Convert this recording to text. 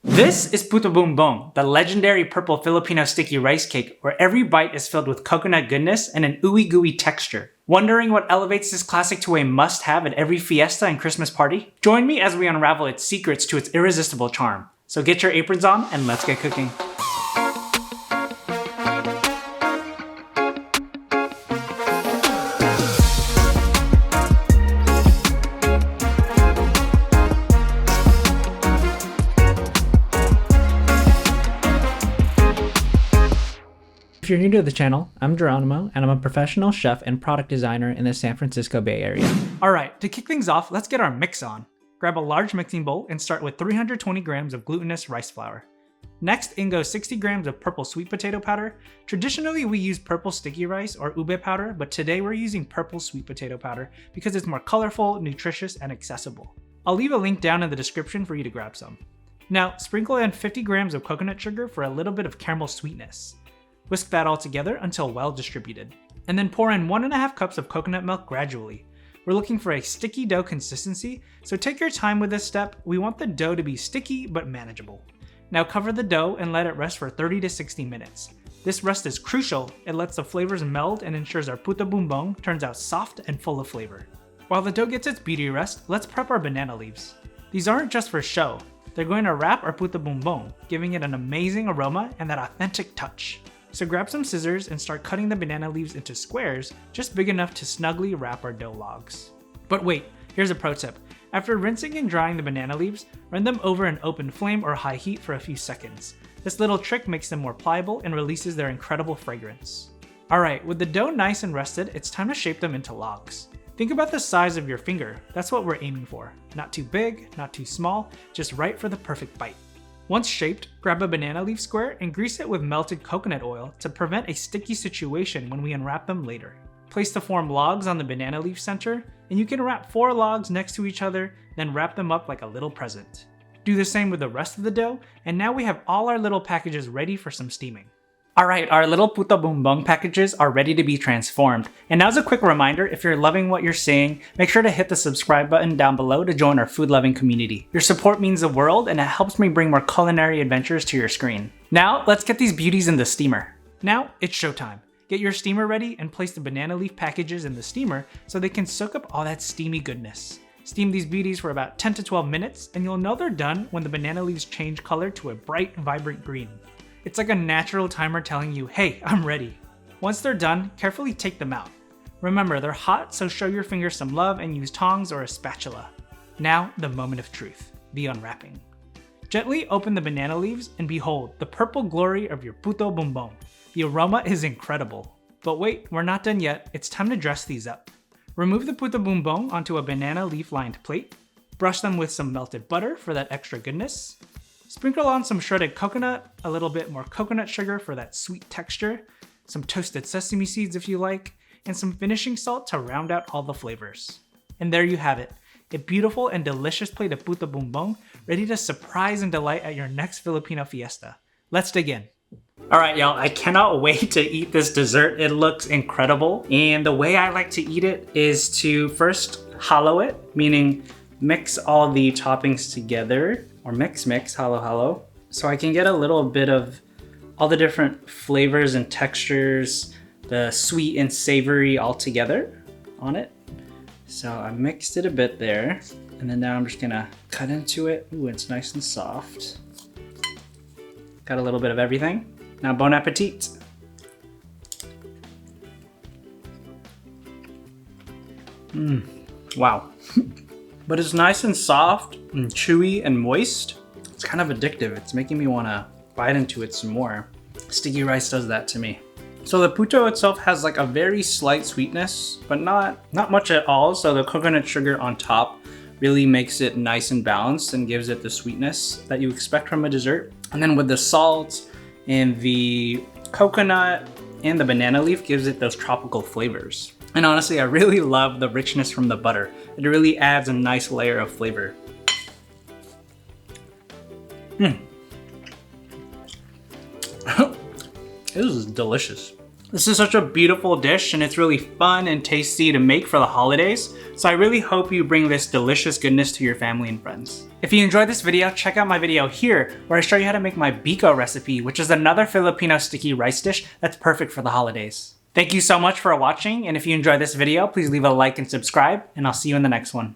This is Puto Bumbong, the legendary purple Filipino sticky rice cake where every bite is filled with coconut goodness and an ooey gooey texture. Wondering what elevates this classic to a must-have at every fiesta and Christmas party? Join me as we unravel its secrets to its irresistible charm. So get your aprons on and let's get cooking. If you're new to the channel, I'm Geronimo, and I'm a professional chef and product designer in the San Francisco Bay Area. Alright, to kick things off, let's get our mix on. Grab a large mixing bowl and start with 320 grams of glutinous rice flour. Next, in goes 60 grams of purple sweet potato powder. Traditionally, we use purple sticky rice or ube powder, but today we're using purple sweet potato powder because it's more colorful, nutritious, and accessible. I'll leave a link down in the description for you to grab some. Now, sprinkle in 50 grams of coconut sugar for a little bit of caramel sweetness. Whisk that all together until well distributed. And then pour in 1.5 cups of coconut milk gradually. We're looking for a sticky dough consistency, so take your time with this step. We want the dough to be sticky but manageable. Now cover the dough and let it rest for 30 to 60 minutes. This rest is crucial. It lets the flavors meld and ensures our Puto Bumbong turns out soft and full of flavor. While the dough gets its beauty rest, let's prep our banana leaves. These aren't just for show. They're going to wrap our Puto Bumbong, giving it an amazing aroma and that authentic touch. So grab some scissors and start cutting the banana leaves into squares, just big enough to snugly wrap our dough logs. But wait, here's a pro tip. After rinsing and drying the banana leaves, run them over an open flame or high heat for a few seconds. This little trick makes them more pliable and releases their incredible fragrance. Alright, with the dough nice and rested, it's time to shape them into logs. Think about the size of your finger, that's what we're aiming for. Not too big, not too small, just right for the perfect bite. Once shaped, grab a banana leaf square and grease it with melted coconut oil to prevent a sticky situation when we unwrap them later. Place the formed logs on the banana leaf center, and you can wrap 4 logs next to each other, then wrap them up like a little present. Do the same with the rest of the dough, and now we have all our little packages ready for some steaming. Alright, our little Puto Bumbong packages are ready to be transformed. And now's a quick reminder, if you're loving what you're seeing, make sure to hit the subscribe button down below to join our food-loving community. Your support means the world, and it helps me bring more culinary adventures to your screen. Now, let's get these beauties in the steamer. Now, it's showtime. Get your steamer ready and place the banana leaf packages in the steamer so they can soak up all that steamy goodness. Steam these beauties for about 10 to 12 minutes, and you'll know they're done when the banana leaves change color to a bright, vibrant green. It's like a natural timer telling you, hey, I'm ready. Once they're done, carefully take them out. Remember, they're hot, so show your fingers some love and use tongs or a spatula. Now, the moment of truth, the unwrapping. Gently open the banana leaves and behold, the purple glory of your Puto Bumbong. The aroma is incredible. But wait, we're not done yet. It's time to dress these up. Remove the Puto Bumbong onto a banana leaf lined plate. Brush them with some melted butter for that extra goodness. Sprinkle on some shredded coconut, a little bit more coconut sugar for that sweet texture, some toasted sesame seeds if you like, and some finishing salt to round out all the flavors. And there you have it, a beautiful and delicious plate of Puto Bumbong, ready to surprise and delight at your next Filipino fiesta. Let's dig in. Alright y'all, I cannot wait to eat this dessert. It looks incredible. And the way I like to eat it is to first hollow it, meaning mix all the toppings together. Or mix, halo. So I can get a little bit of all the different flavors and textures, the sweet and savory all together on it. So I mixed it a bit there. And then now I'm just gonna cut into it. Ooh, it's nice and soft. Got a little bit of everything. Now bon appetit. Wow. But it's nice and soft and chewy and moist. It's kind of addictive. It's making me want to bite into it some more. Sticky rice does that to me. So the puto itself has like a very slight sweetness, but not much at all. So the coconut sugar on top really makes it nice and balanced and gives it the sweetness that you expect from a dessert. And then with the salt and the coconut and the banana leaf gives it those tropical flavors. And honestly, I really love the richness from the butter. It really adds a nice layer of flavor. This is delicious. This This is such a beautiful dish and it's really fun and tasty to make for the holidays, so I really hope you bring this delicious goodness to your family and friends. If you enjoyed this video, check out my video here where I show you how to make my biko recipe, which is another Filipino sticky rice dish that's perfect for the holidays. Thank you so much for watching, and if you enjoyed this video, please leave a like and subscribe, and I'll see you in the next one.